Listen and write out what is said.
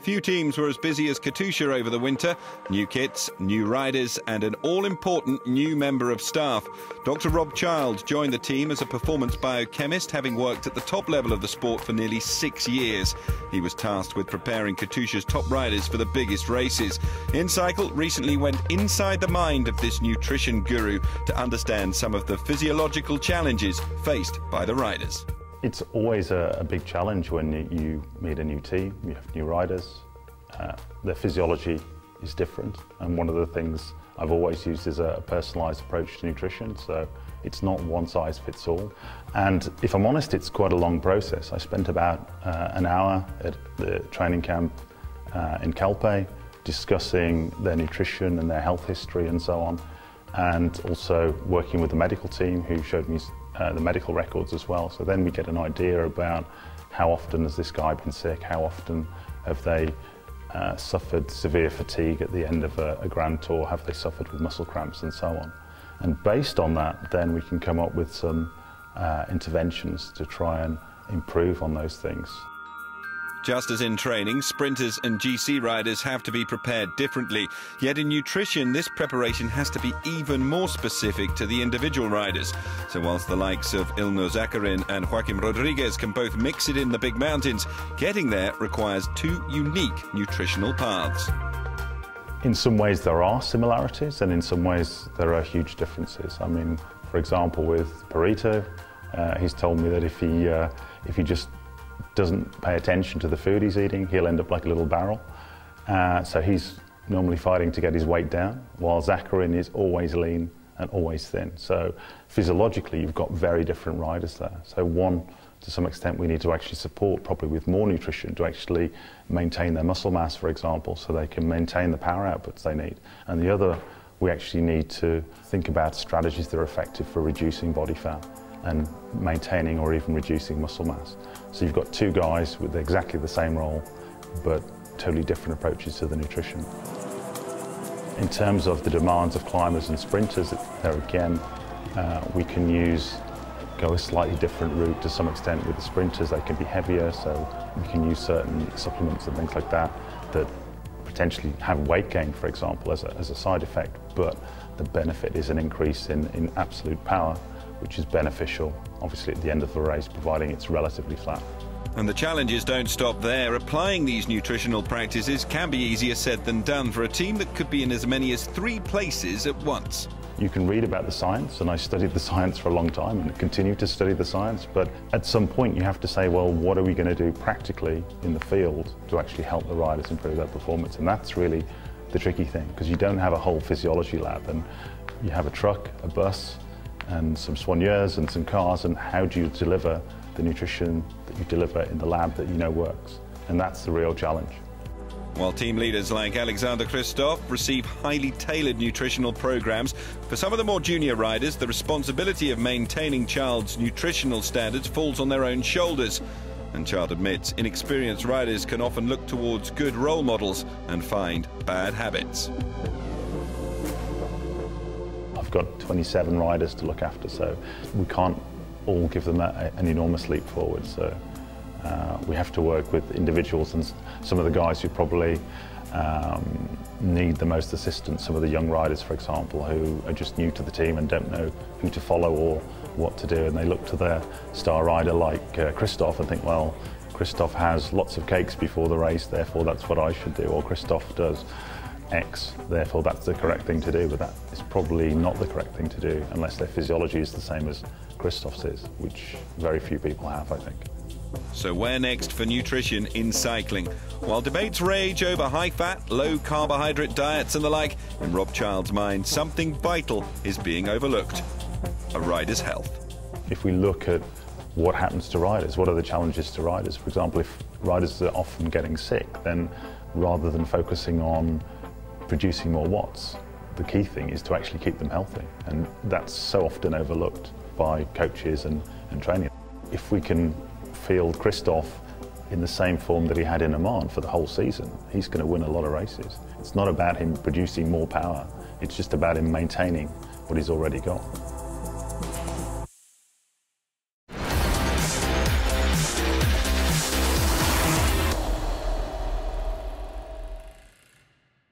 Few teams were as busy as Katusha over the winter. New kits, new riders and an all-important new member of staff. Dr. Rob Child joined the team as a performance biochemist, having worked at the top level of the sport for nearly 6 years. He was tasked with preparing Katusha's top riders for the biggest races. inCycle recently went inside the mind of this nutrition guru to understand some of the physiological challenges faced by the riders. It's always a big challenge when you meet a new team, you have new riders. Their physiology is different, and one of the things I've always used is a personalised approach to nutrition, so it's not one size fits all. And if I'm honest, it's quite a long process. I spent about an hour at the training camp in Calpe discussing their nutrition and their health history and so on, and also working with the medical team who showed me the medical records as well. So then we get an idea about how often has this guy been sick, how often have they suffered severe fatigue at the end of a grand tour, have they suffered with muscle cramps and so on. And based on that, then we can come up with some interventions to try and improve on those things. Just as in training, sprinters and GC riders have to be prepared differently. Yet in nutrition, this preparation has to be even more specific to the individual riders. So whilst the likes of Ilno Zakarin and Joaquim Rodriguez can both mix it in the big mountains, getting there requires two unique nutritional paths. In some ways there are similarities, and in some ways there are huge differences. I mean, for example, with Perito, he's told me that if he just doesn't pay attention to the food he's eating, he'll end up like a little barrel. So he's normally fighting to get his weight down, while Zakarin is always lean and always thin. So physiologically, you've got very different riders there. So one, to some extent, we need to actually support, probably with more nutrition, to actually maintain their muscle mass, for example, so they can maintain the power outputs they need. And the other, we actually need to think about strategies that are effective for reducing body fat and maintaining or even reducing muscle mass. So you've got two guys with exactly the same role, but totally different approaches to the nutrition. In terms of the demands of climbers and sprinters, there again, we can go a slightly different route to some extent. With the sprinters, they can be heavier, so we can use certain supplements and things like that that potentially have weight gain, for example, as a side effect, but the benefit is an increase in absolute power, which is beneficial, obviously, at the end of the race, providing it's relatively flat. And the challenges don't stop there. Applying these nutritional practices can be easier said than done for a team that could be in as many as 3 places at once. You can read about the science, and I studied the science for a long time and continue to study the science, but at some point you have to say, well, what are we going to do practically in the field to actually help the riders improve their performance? And that's really the tricky thing, because you don't have a whole physiology lab, and you have a truck, a bus, and some soigneurs and some cars, and how do you deliver the nutrition that you deliver in the lab that you know works? And that's the real challenge. While team leaders like Alexander Christoph receive highly tailored nutritional programs, for some of the more junior riders, the responsibility of maintaining Child's nutritional standards falls on their own shoulders. And Child admits inexperienced riders can often look towards good role models and find bad habits. I've got 27 riders to look after, so we can't all give them an enormous leap forward. So we have to work with individuals, and some of the guys who probably need the most assistance, some of the young riders, for example, who are just new to the team and don't know who to follow or what to do, and they look to their star rider like Christoph and think, well, Christoph has lots of cakes before the race, therefore that's what I should do, or Christoph does X, therefore that's the correct thing to do, but that is probably not the correct thing to do unless their physiology is the same as Christoph's is, which very few people have, I think. So where next for nutrition in cycling? While debates rage over high-fat, low-carbohydrate diets and the like, in Rob Child's mind, something vital is being overlooked: a rider's health. If we look at what happens to riders, what are the challenges to riders? For example, if riders are often getting sick, then rather than focusing on producing more watts, the key thing is to actually keep them healthy, and that's so often overlooked by coaches and training. If we can field Christoph in the same form that he had in Oman for the whole season, he's going to win a lot of races. It's not about him producing more power, it's just about him maintaining what he's already got.